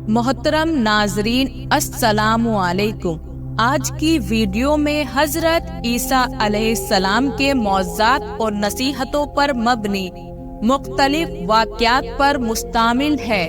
محترم ناظرین السلام علیکم۔ آج کی ویڈیو میں حضرت عیسیٰ علیہ السلام کے معجزات اور نصیحتوں پر مبنی مختلف واقعات پر مشتمل ہے۔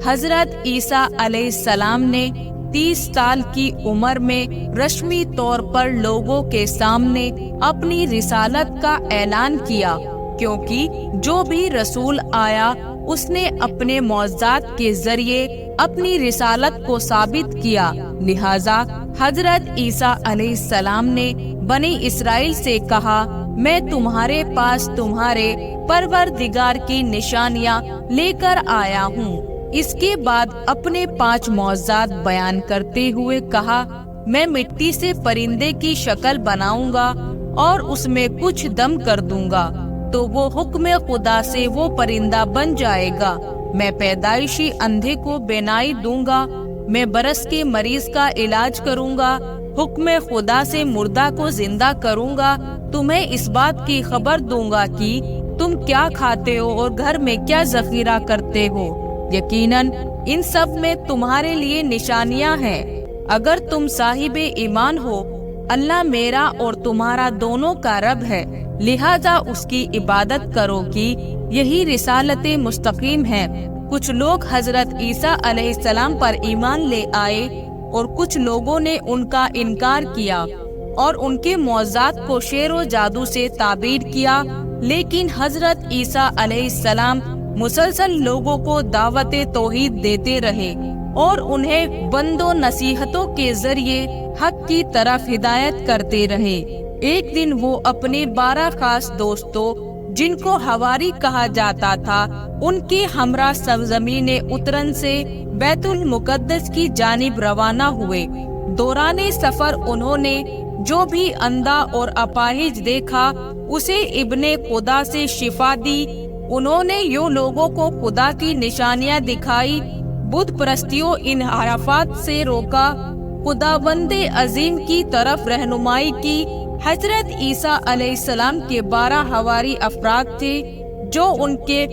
حضرت عیسیٰ علیہ السلام نے 30 سال کی عمر میں رسمی طور پر لوگوں کے سامنے اپنی رسالت کا اعلان کیا، کیونکہ جو بھی رسول آیا اس نے اپنے معجزات کے ذریعے اپنی رسالت کو ثابت کیا۔ لہذا حضرت عیسیٰ علیہ السلام نے بنی اسرائیل سے کہا، میں تمہارے پاس تمہارے پروردگار کی نشانیاں لے کر آیا ہوں۔ اس کے بعد اپنے 5 معجزات بیان کرتے ہوئے کہا، میں مٹی سے پرندے کی شکل بناؤں گا اور اس میں کچھ دم کر دوں گا تو وہ حکم خدا سے وہ پرندہ بن جائے گا۔ میں پیدائشی اندھے کو بینائی دوں گا، میں برس کے مریض کا علاج کروں گا، حکم خدا سے مردہ کو زندہ کروں گا، تمہیں اس بات کی خبر دوں گا کہ تم کیا کھاتے ہو اور گھر میں کیا ذخیرہ کرتے ہو۔ یقیناً ان سب میں تمہارے لیے نشانیاں ہیں۔ اگر تم صاحب ایمان ہو، اللہ میرا اور تمہارا دونوں کا رب ہے، لہذا اس کی عبادت کرو کہ یہی رسالت مستقیم ہے۔ کچھ لوگ حضرت عیسیٰ علیہ السلام پر ایمان لے آئے اور کچھ لوگوں نے ان کا انکار کیا اور ان کے معجزات کو شعر و جادو سے تعبیر کیا، لیکن حضرت عیسیٰ علیہ السلام مسلسل لوگوں کو دعوت توحید دیتے رہے اور انہیں بند و نصیحتوں کے ذریعے حق کی طرف ہدایت کرتے رہے۔ ایک دن وہ اپنے 12 خاص دوستوں، جن کو حواری کہا جاتا تھا، ان کے ہمراہ سرزمین اترن سے بیت المقدس کی جانب روانہ ہوئے۔ دوران سفر انہوں نے جو بھی اندھا اور اپاہج دیکھا اسے ابن خدا سے شفا دی۔ انہوں نے یوں لوگوں کو خدا کی نشانیاں دکھائی، بت پرستیوں انحرافات سے روکا، خداوند عظیم کی طرف رہنمائی کی۔ حضرت عیسیٰ علیہ السلام کے 12 حواری افراد تھے جو ان کے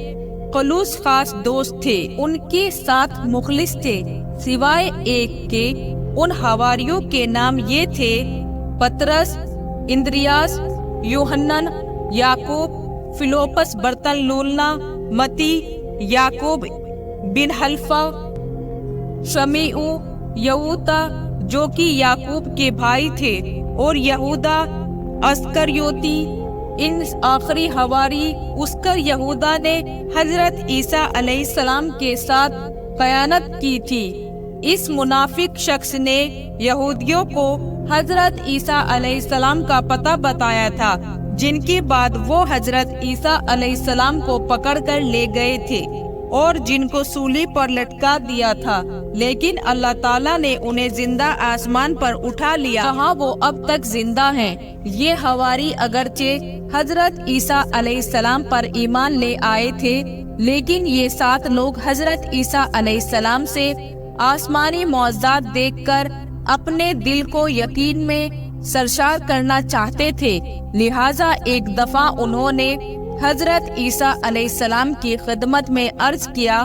خلوص خاص دوست تھے، ان کے ساتھ مخلص تھے، سوائے ایک کے۔ ان حواریوں کے نام یہ تھے: پطرس، اندریاس، یوحنن، یعقوب، فیلپس برتلموس، متی، یعقوب بن حلفہ، شمیع، یہودا جو کہ یعقوب کے بھائی تھے، اور یہودا اسکریوتی۔ ان آخری حواری اسکر یہودا نے حضرت عیسیٰ علیہ السلام کے ساتھ خیانت کی تھی۔ اس منافق شخص نے یہودیوں کو حضرت عیسیٰ علیہ السلام کا پتہ بتایا تھا، جن کے بعد وہ حضرت عیسیٰ علیہ السلام کو پکڑ کر لے گئے تھے اور جن کو سولی پر لٹکا دیا تھا، لیکن اللہ تعالیٰ نے انہیں زندہ آسمان پر اٹھا لیا، کہاں وہ اب تک زندہ ہیں۔ یہ حواری اگرچہ حضرت عیسیٰ علیہ السلام پر ایمان لے آئے تھے، لیکن یہ 7 لوگ حضرت عیسیٰ علیہ السلام سے آسمانی معجزات دیکھ کر اپنے دل کو یقین میں سرشار کرنا چاہتے تھے۔ لہٰذا ایک دفعہ انہوں نے حضرت عیسیٰ علیہ السلام کی خدمت میں عرض کیا،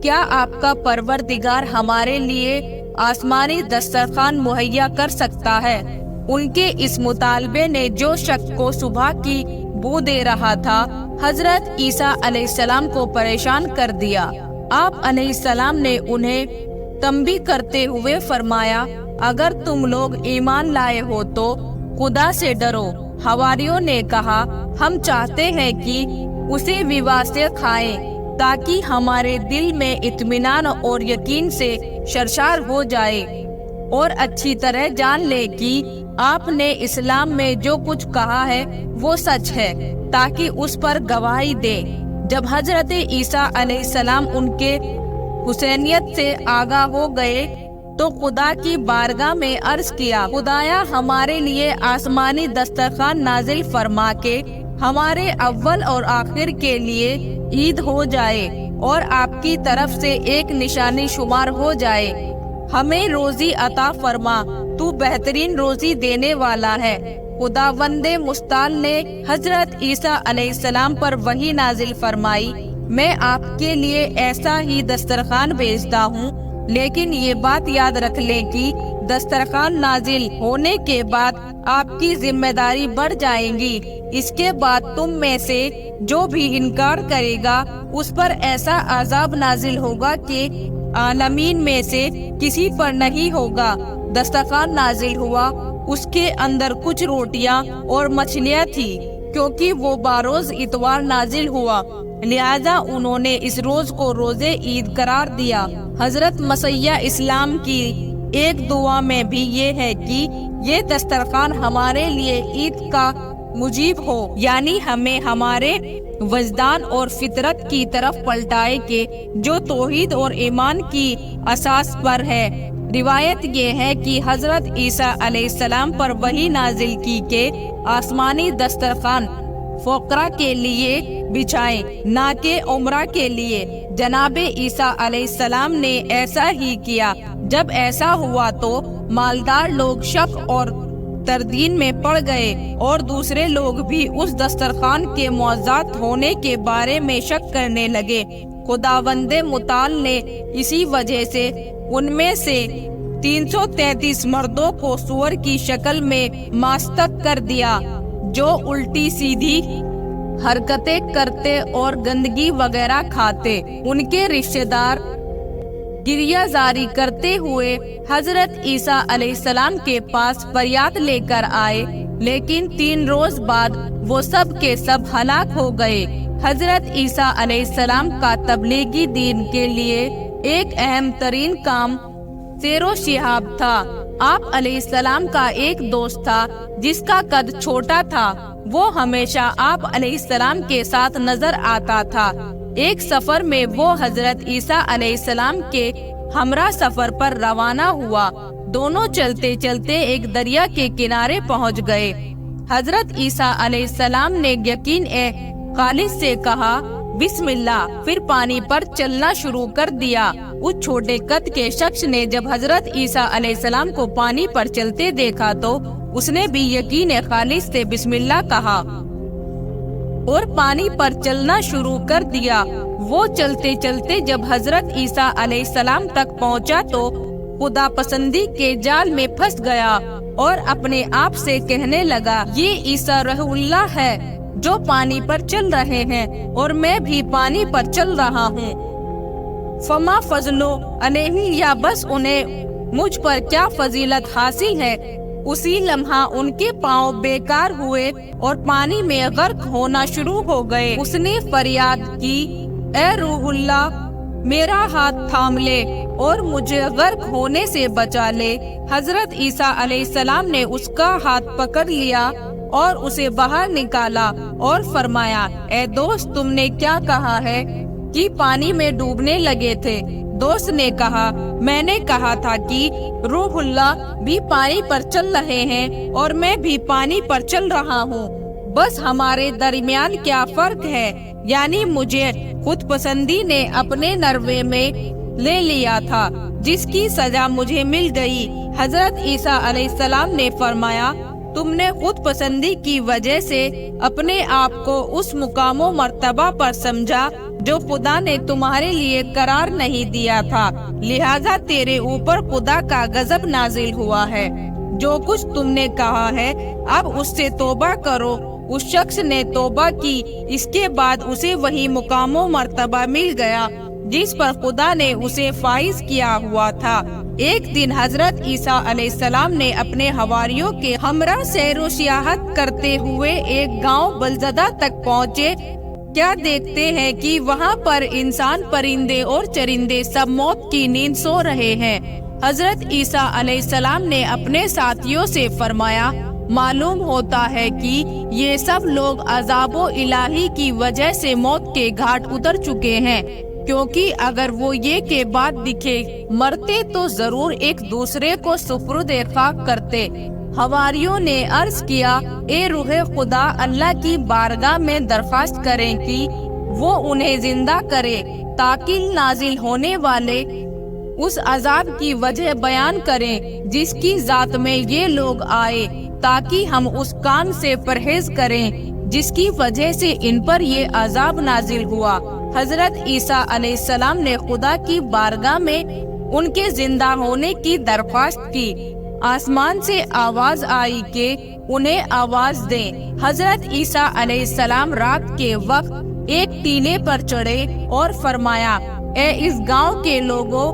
کیا آپ کا پروردگار ہمارے لیے آسمانی دسترخوان مہیا کر سکتا ہے؟ ان کے اس مطالبے نے جو شک کو صبح کی بو دے رہا تھا، حضرت عیسیٰ علیہ السلام کو پریشان کر دیا۔ آپ علیہ السلام نے انہیں تنبیہ کرتے ہوئے فرمایا، اگر تم لوگ ایمان لائے ہو تو خدا سے ڈرو۔ حواریوں نے کہا، ہم چاہتے ہیں کہ اسے ویواسے کھائیں تاکہ ہمارے دل میں اطمینان اور یقین سے سرشار ہو جائے اور اچھی طرح جان لے کہ آپ نے اسلام میں جو کچھ کہا ہے وہ سچ ہے، تاکہ اس پر گواہی دے۔ جب حضرت عیسیٰ علیہ السلام ان کے حسینیت سے آگاہ ہو گئے تو خدا کی بارگاہ میں عرض کیا، خدایا ہمارے لیے آسمانی دسترخوان نازل فرما کے ہمارے اول اور آخر کے لیے عید ہو جائے اور آپ کی طرف سے ایک نشانی شمار ہو جائے۔ ہمیں روزی عطا فرما، تو بہترین روزی دینے والا ہے۔ خداوند مستعال نے حضرت عیسیٰ علیہ السلام پر وحی نازل فرمائی، میں آپ کے لیے ایسا ہی دسترخوان بھیجتا ہوں لیکن یہ بات یاد رکھ لیں کہ دسترخوان نازل ہونے کے بعد آپ کی ذمہ داری بڑھ جائیں گی۔ اس کے بعد تم میں سے جو بھی انکار کرے گا اس پر ایسا عذاب نازل ہوگا کہ عالمین میں سے کسی پر نہیں ہوگا۔ دسترخوان نازل ہوا، اس کے اندر کچھ روٹیاں اور مچھلیاں تھی، کیونکہ وہ باروز اتوار نازل ہوا، لہذا انہوں نے اس روز کو روز عید قرار دیا۔ حضرت مسیح اسلام کی ایک دعا میں بھی یہ ہے کہ یہ دسترخوان ہمارے لیے عید کا موجب ہو، یعنی ہمیں ہمارے وجدان اور فطرت کی طرف پلٹائے کہ جو توحید اور ایمان کی اساس پر ہے۔ روایت یہ ہے کہ حضرت عیسیٰ علیہ السلام پر وحی نازل کی کہ آسمانی دسترخوان فقراء کے لیے بچھائیں، نہ کہ عمرہ کے لیے۔ جناب عیسیٰ علیہ السلام نے ایسا ہی کیا۔ جب ایسا ہوا تو مالدار لوگ شک اور تردید میں پڑ گئے، اور دوسرے لوگ بھی اس دسترخوان کے معجزات ہونے کے بارے میں شک کرنے لگے۔ خداوند متعال نے اسی وجہ سے ان میں سے 333 مردوں کو سور کی شکل میں مستق کر دیا، جو الٹی سیدھی حرکتیں کرتے اور گندگی وغیرہ کھاتے۔ ان کے رشتہ دار گریہ زاری کرتے ہوئے حضرت عیسیٰ علیہ السلام کے پاس فریاد لے کر آئے، لیکن 3 روز بعد وہ سب کے سب ہلاک ہو گئے۔ حضرت عیسیٰ علیہ السلام کا تبلیغی دین کے لیے ایک اہم ترین کام سیر و شہاب تھا۔ آپ علیہ السلام کا ایک دوست تھا جس کا قد چھوٹا تھا، وہ ہمیشہ آپ علیہ السلام کے ساتھ نظر آتا تھا۔ ایک سفر میں وہ حضرت عیسیٰ علیہ السلام کے ہمراہ سفر پر روانہ ہوا۔ دونوں چلتے چلتے ایک دریا کے کنارے پہنچ گئے۔ حضرت عیسیٰ علیہ السلام نے یقین خالص سے کہا بسم اللہ، پھر پانی پر چلنا شروع کر دیا۔ اس چھوٹے قد کے شخص نے جب حضرت عیسیٰ علیہ السلام کو پانی پر چلتے دیکھا تو اس نے بھی یقین خالص سے بسم اللہ کہا اور پانی پر چلنا شروع کر دیا۔ وہ چلتے چلتے جب حضرت عیسیٰ علیہ السلام تک پہنچا تو خدا پسندی کے جال میں پھنس گیا اور اپنے آپ سے کہنے لگا، یہ عیسیٰ رح اللہ ہے جو پانی پر چل رہے ہیں، اور میں بھی پانی پر چل رہا ہوں۔ فما فضل علیہ، یا بس انہیں مجھ پر کیا فضیلت حاصل ہے۔ اسی لمحہ ان کے پاؤں بیکار ہوئے اور پانی میں غرق ہونا شروع ہو گئے۔ اس نے فریاد کی، اے روح اللہ، میرا ہاتھ تھام لے اور مجھے غرق ہونے سے بچا لے۔ حضرت عیسیٰ علیہ السلام نے اس کا ہاتھ پکڑ لیا اور اسے باہر نکالا اور فرمایا، اے دوست، تم نے کیا کہا ہے کہ پانی میں ڈوبنے لگے تھے؟ دوست نے کہا، میں نے کہا تھا کہ روح اللہ بھی پانی پر چل رہے ہیں اور میں بھی پانی پر چل رہا ہوں، بس ہمارے درمیان کیا فرق ہے؟ یعنی مجھے خود پسندی نے اپنے نروے میں لے لیا تھا، جس کی سزا مجھے مل گئی۔ حضرت عیسیٰ علیہ السلام نے فرمایا، تم نے خود پسندی کی وجہ سے اپنے آپ کو اس مقام و مرتبہ پر سمجھا جو خدا نے تمہارے لیے قرار نہیں دیا تھا، لہذا تیرے اوپر خدا کا غضب نازل ہوا ہے۔ جو کچھ تم نے کہا ہے اب اس سے توبہ کرو۔ اس شخص نے توبہ کی، اس کے بعد اسے وہی مقام و مرتبہ مل گیا جس پر خدا نے اسے فائز کیا ہوا تھا۔ ایک دن حضرت عیسیٰ علیہ السلام نے اپنے حواریوں کے ہمراہ سیر و سیاحت کرتے ہوئے ایک گاؤں بلزدہ تک پہنچے۔ کیا دیکھتے ہیں کہ وہاں پر انسان، پرندے اور چرندے سب موت کی نیند سو رہے ہیں۔ حضرت عیسیٰ علیہ السلام نے اپنے ساتھیوں سے فرمایا، معلوم ہوتا ہے کہ یہ سب لوگ عذاب و الہی کی وجہ سے موت کے گھاٹ اتر چکے ہیں، کیونکہ اگر وہ یہ کے بعد دکھے مرتے تو ضرور ایک دوسرے کو سپرد خاک کرتے۔ حواریوں نے عرض کیا، اے روح خدا، اللہ کی بارگاہ میں درخواست کریں کہ وہ انہیں زندہ کرے تاکہ نازل ہونے والے اس عذاب کی وجہ بیان کریں جس کی ذات میں یہ لوگ آئے، تاکہ ہم اس کام سے پرہیز کریں جس کی وجہ سے ان پر یہ عذاب نازل ہوا۔ حضرت عیسیٰ علیہ السلام نے خدا کی بارگاہ میں ان کے زندہ ہونے کی درخواست کی۔ آسمان سے آواز آئی کہ انہیں آواز دیں۔ حضرت عیسیٰ علیہ السلام رات کے وقت ایک ٹیلے پر چڑھے اور فرمایا، اے اس گاؤں کے لوگوں،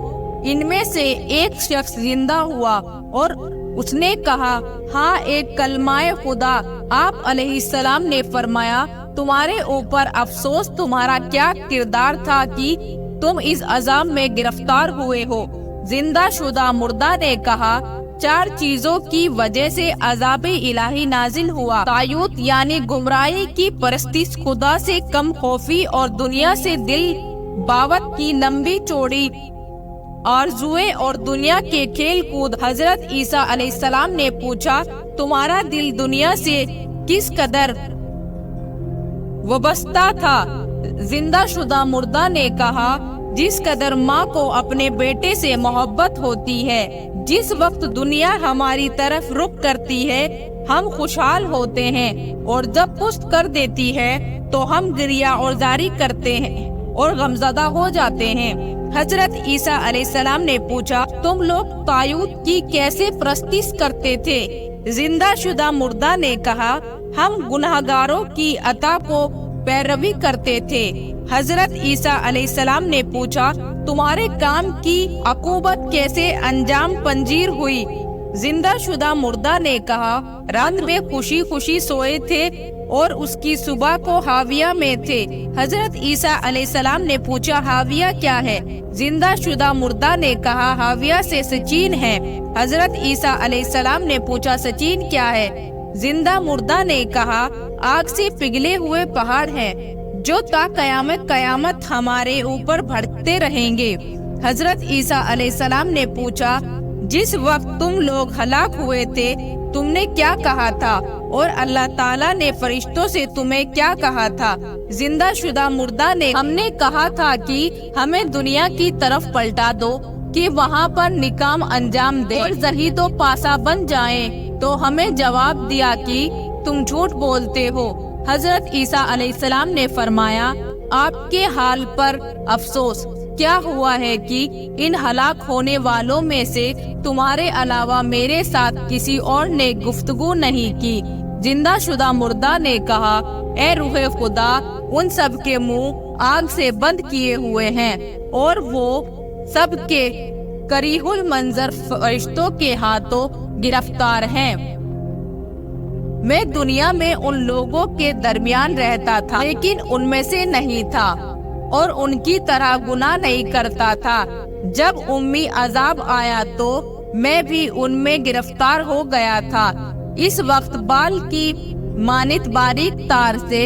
ان میں سے ایک شخص زندہ ہوا اور اس نے کہا، ہاں ایک کلمہ خدا۔ آپ علیہ السلام نے فرمایا، تمہارے اوپر افسوس، تمہارا کیا کردار تھا کہ تم اس عذاب میں گرفتار ہوئے ہو۔ زندہ شدہ مردہ نے کہا، 4 چیزوں کی وجہ سے عذاب الہی نازل ہوا۔ طاغوت یعنی گمراہی کی پرستش، خدا سے کم خوفی اور دنیا سے دل باوت کی لمبی چوڑی آرزوئیں اور دنیا کے کھیل کود۔ حضرت عیسیٰ علیہ السلام نے پوچھا، تمہارا دل دنیا سے کس قدر وابستہ تھا؟ زندہ شدہ مردہ نے کہا، جس قدر ماں کو اپنے بیٹے سے محبت ہوتی ہے۔ جس وقت دنیا ہماری طرف رخ کرتی ہے ہم خوشحال ہوتے ہیں، اور جب پست کر دیتی ہے تو ہم گریہ اور زاری کرتے ہیں اور غمزدہ ہو جاتے ہیں۔ حضرت عیسیٰ علیہ السلام نے پوچھا، تم لوگ طاغوت کی کیسے پرستش کرتے تھے؟ زندہ شدہ مردہ نے کہا، ہم گناہگاروں کی عطا کو پیروی کرتے تھے۔ حضرت عیسیٰ علیہ السلام نے پوچھا، تمہارے کام کی عقوبت کیسے انجام پذیر ہوئی؟ زندہ شدہ مردہ نے کہا، رات میں خوشی خوشی سوئے تھے اور اس کی صبح کو ہاویہ میں تھے۔ حضرت عیسیٰ علیہ السلام نے پوچھا، ہاویہ کیا ہے؟ زندہ شدہ مردہ نے کہا، ہاویہ سے سجین ہے۔ حضرت عیسیٰ علیہ السلام نے پوچھا، سجین کیا ہے؟ زندہ مردہ نے کہا، آگ سے پگھلے ہوئے پہاڑ ہیں جو تا قیامت ہمارے اوپر بھڑکتے رہیں گے۔ حضرت عیسیٰ علیہ السلام نے پوچھا، جس وقت تم لوگ ہلاک ہوئے تھے تم نے کیا کہا تھا اور اللہ تعالیٰ نے فرشتوں سے تمہیں کیا کہا تھا؟ زندہ شدہ مردہ نے، ہم نے کہا تھا کہ ہمیں دنیا کی طرف پلٹا دو کہ وہاں پر نکام انجام دے اور زہید و پاسا بن جائیں، تو ہمیں جواب دیا کہ تم جھوٹ بولتے ہو۔ حضرت عیسیٰ علیہ السلام نے فرمایا، آپ کے حال پر افسوس، کیا ہوا ہے کہ ان ہلاک ہونے والوں میں سے تمہارے علاوہ میرے ساتھ کسی اور نے گفتگو نہیں کی؟ زندہ شدہ مردہ نے کہا، اے روح خدا، ان سب کے منہ آگ سے بند کیے ہوئے ہیں اور وہ سب کے کریہ المنظر فرشتوں کے ہاتھوں گرفتار ہیں۔ میں دنیا میں ان لوگوں کے درمیان رہتا تھا لیکن ان میں سے نہیں تھا اور ان کی طرح گناہ نہیں کرتا تھا۔ جب امی عذاب آیا تو میں بھی ان میں گرفتار ہو گیا تھا۔ اس وقت بال کی مانت باریک تار سے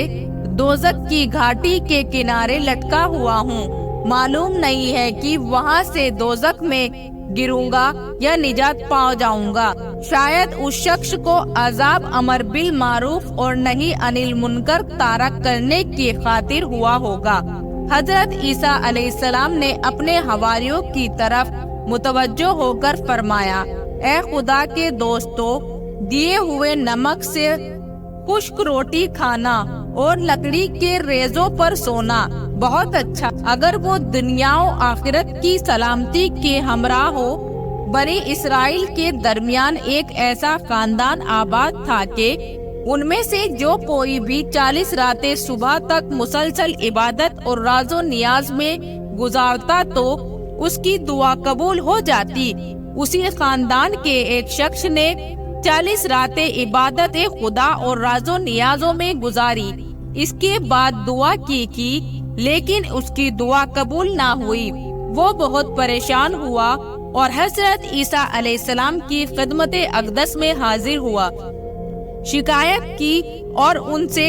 دوزخ کی گھاٹی کے کنارے لٹکا ہوا ہوں۔ معلوم نہیں ہے کہ وہاں سے دوزخ میں گروں گا یا نجات پا جاؤں گا۔ شاید اس شخص کو عذاب امر بالمعروف اور نہی عن المنکر تارک کرنے کی خاطر ہوا ہوگا۔ حضرت عیسیٰ علیہ السلام نے اپنے حواریوں کی طرف متوجہ ہو کر فرمایا، اے خدا کے دوستو، دیے ہوئے نمک سے خشک روٹی کھانا اور لکڑی کے ریزوں پر سونا بہت اچھا۔ اگر وہ دنیا و آخرت کی سلامتی کے ہمراہ ہو۔ بنی اسرائیل کے درمیان ایک ایسا خاندان آباد تھا کہ ان میں سے جو کوئی بھی 40 راتیں صبح تک مسلسل عبادت اور راز و نیاز میں گزارتا تو اس کی دعا قبول ہو جاتی۔ اسی خاندان کے ایک شخص نے 40 راتیں عبادت خدا اور راز و نیازوں میں گزاری۔ اس کے بعد دعا کی لیکن اس کی دعا قبول نہ ہوئی۔ وہ بہت پریشان ہوا اور حضرت عیسیٰ علیہ السلام کی خدمت اقدس میں حاضر ہوا، شکایت کی اور ان سے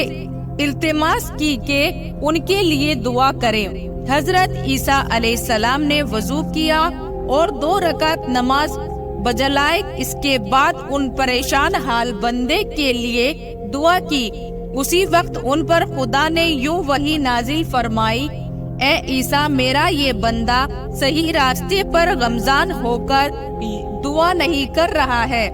التماس کی کہ ان کے لیے دعا کریں۔ حضرت عیسیٰ علیہ السلام نے وضو کیا اور 2 رکعت نماز بجلائے۔ اس کے بعد ان پریشان حال بندے کے لیے دعا کی۔ اسی وقت ان پر خدا نے یوں وحی نازل فرمائی، اے عیسیٰ، میرا یہ بندہ صحیح راستے پر گامزن ہو کر دعا نہیں کر رہا ہے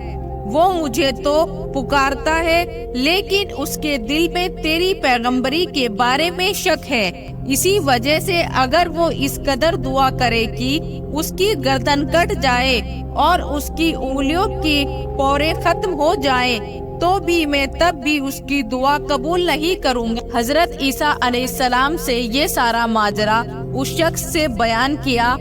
وہ مجھے تو پکارتا ہے لیکن اس کے دل میں تیری پیغمبری کے بارے میں شک ہے، اسی وجہ سے اگر وہ اس قدر دعا کرے کہ اس کی گردن کٹ جائے اور اس کی انگلیوں کی پورے ختم ہو جائیں تو بھی میں تب بھی اس کی دعا قبول نہیں کروں گا۔ حضرت عیسیٰ علیہ السلام سے یہ سارا ماجرا اس شخص سے بیان کیا۔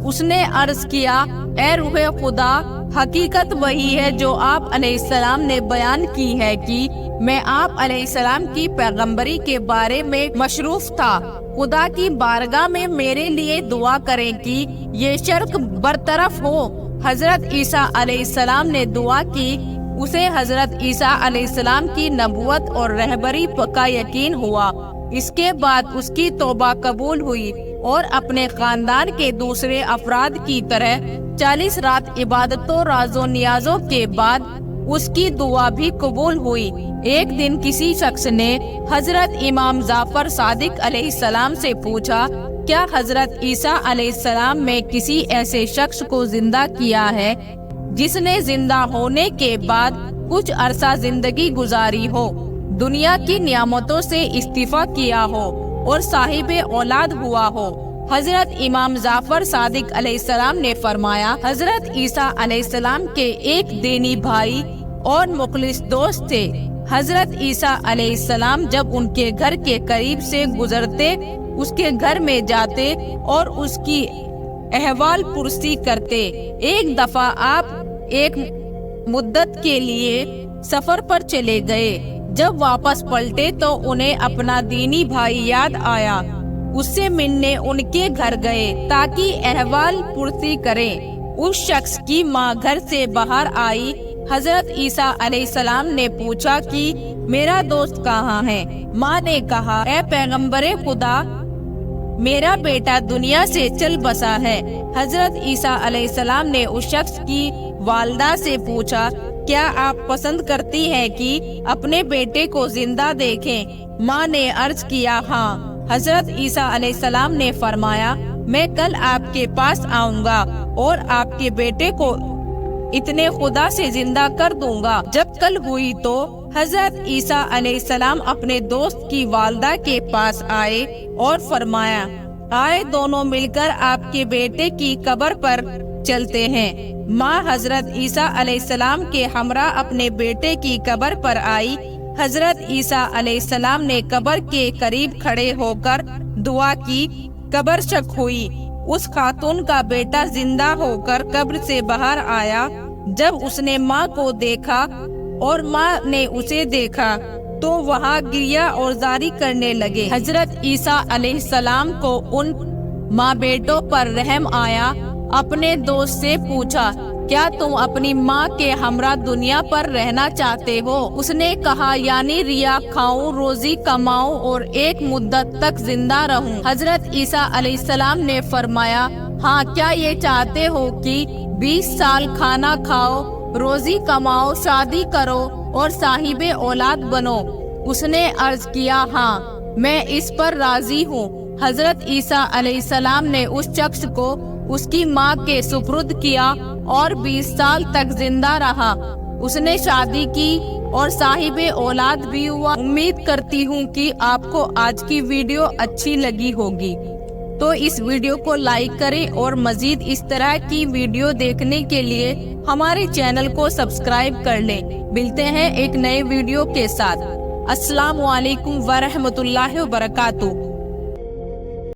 اس نے عرض کیا، اے روح خدا، حقیقت وہی ہے جو آپ علیہ السلام نے بیان کی ہے کہ میں آپ علیہ السلام کی پیغمبری کے بارے میں مشروف تھا۔ خدا کی بارگاہ میں میرے لیے دعا کریں کہ یہ شرک برطرف ہو۔ حضرت عیسیٰ علیہ السلام نے دعا کی۔ اسے حضرت عیسیٰ علیہ السلام کی نبوت اور رہبری کا یقین ہوا۔ اس کے بعد اس کی توبہ قبول ہوئی اور اپنے خاندان کے دوسرے افراد کی طرح 40 رات عبادتوں راز و نیازوں کے بعد اس کی دعا بھی قبول ہوئی۔ ایک دن کسی شخص نے حضرت امام جعفر صادق علیہ السلام سے پوچھا، کیا حضرت عیسیٰ علیہ السلام میں کسی ایسے شخص کو زندہ کیا ہے جس نے زندہ ہونے کے بعد کچھ عرصہ زندگی گزاری ہو، دنیا کی نعمتوں سے استعفا کیا ہو اور صاحب اولاد ہوا ہو؟ حضرت امام جعفر صادق علیہ السلام نے فرمایا، حضرت عیسیٰ علیہ السلام کے ایک دینی بھائی اور مخلص دوست تھے۔ حضرت عیسیٰ علیہ السلام جب ان کے گھر کے قریب سے گزرتے اس کے گھر میں جاتے اور اس کی احوال پرسی کرتے۔ ایک دفعہ آپ ایک مدت کے لیے سفر پر چلے گئے۔ جب واپس پلٹے تو انہیں اپنا دینی بھائی یاد آیا۔ اس سے ملنے ان کے گھر گئے تاکہ احوال پرسی کریں۔ اس شخص کی ماں گھر سے باہر آئی۔ حضرت عیسیٰ علیہ السلام نے پوچھا کہ میرا دوست کہاں ہے؟ ماں نے کہا، اے پیغمبر خدا، میرا بیٹا دنیا سے چل بسا ہے۔ حضرت عیسیٰ علیہ السلام نے اس شخص کی والدہ سے پوچھا، کیا آپ پسند کرتی ہیں کہ اپنے بیٹے کو زندہ دیکھیں؟ ماں نے عرض کیا، ہاں۔ حضرت عیسیٰ علیہ السلام نے فرمایا، میں کل آپ کے پاس آؤں گا اور آپ کے بیٹے کو اتنے خدا سے زندہ کر دوں گا۔ جب کل ہوئی تو حضرت عیسیٰ علیہ السلام اپنے دوست کی والدہ کے پاس آئے اور فرمایا، آئے دونوں مل کر آپ کے بیٹے کی قبر پر چلتے ہیں۔ ماں حضرت عیسیٰ علیہ السلام کے ہمراہ اپنے بیٹے کی قبر پر آئی۔ حضرت عیسیٰ علیہ السلام نے قبر کے قریب کھڑے ہو کر دعا کی۔ قبر شک ہوئی۔ اس خاتون کا بیٹا زندہ ہو کر قبر سے باہر آیا۔ جب اس نے ماں کو دیکھا اور ماں نے اسے دیکھا تو وہاں گریہ اور زاری کرنے لگے۔ حضرت عیسیٰ علیہ السلام کو ان ماں بیٹوں پر رحم آیا۔ اپنے دوست سے پوچھا، کیا تم اپنی ماں کے ہمراہ دنیا پر رہنا چاہتے ہو؟ اس نے کہا، یعنی ریا کھاؤں، روزی کماؤں اور ایک مدت تک زندہ رہوں۔ حضرت عیسیٰ علیہ السلام نے فرمایا، ہاں، کیا یہ چاہتے ہو کہ 20 سال کھانا کھاؤ، روزی کماؤ، شادی کرو اور صاحب اولاد بنو؟ اس نے عرض کیا، ہاں، میں اس پر راضی ہوں۔ حضرت عیسیٰ علیہ السلام نے اس شخص کو اس کی ماں کے سپرد کیا اور 20 سال تک زندہ رہا۔ اس نے شادی کی اور صاحب اولاد بھی ہوا۔ امید کرتی ہوں کہ آپ کو آج کی ویڈیو اچھی لگی ہوگی، تو اس ویڈیو کو لائک کریں اور مزید اس طرح کی ویڈیو دیکھنے کے لیے ہمارے چینل کو سبسکرائب کر لیں۔ ملتے ہیں ایک نئے ویڈیو کے ساتھ۔ السلام علیکم ورحمۃ اللہ وبرکاتہ۔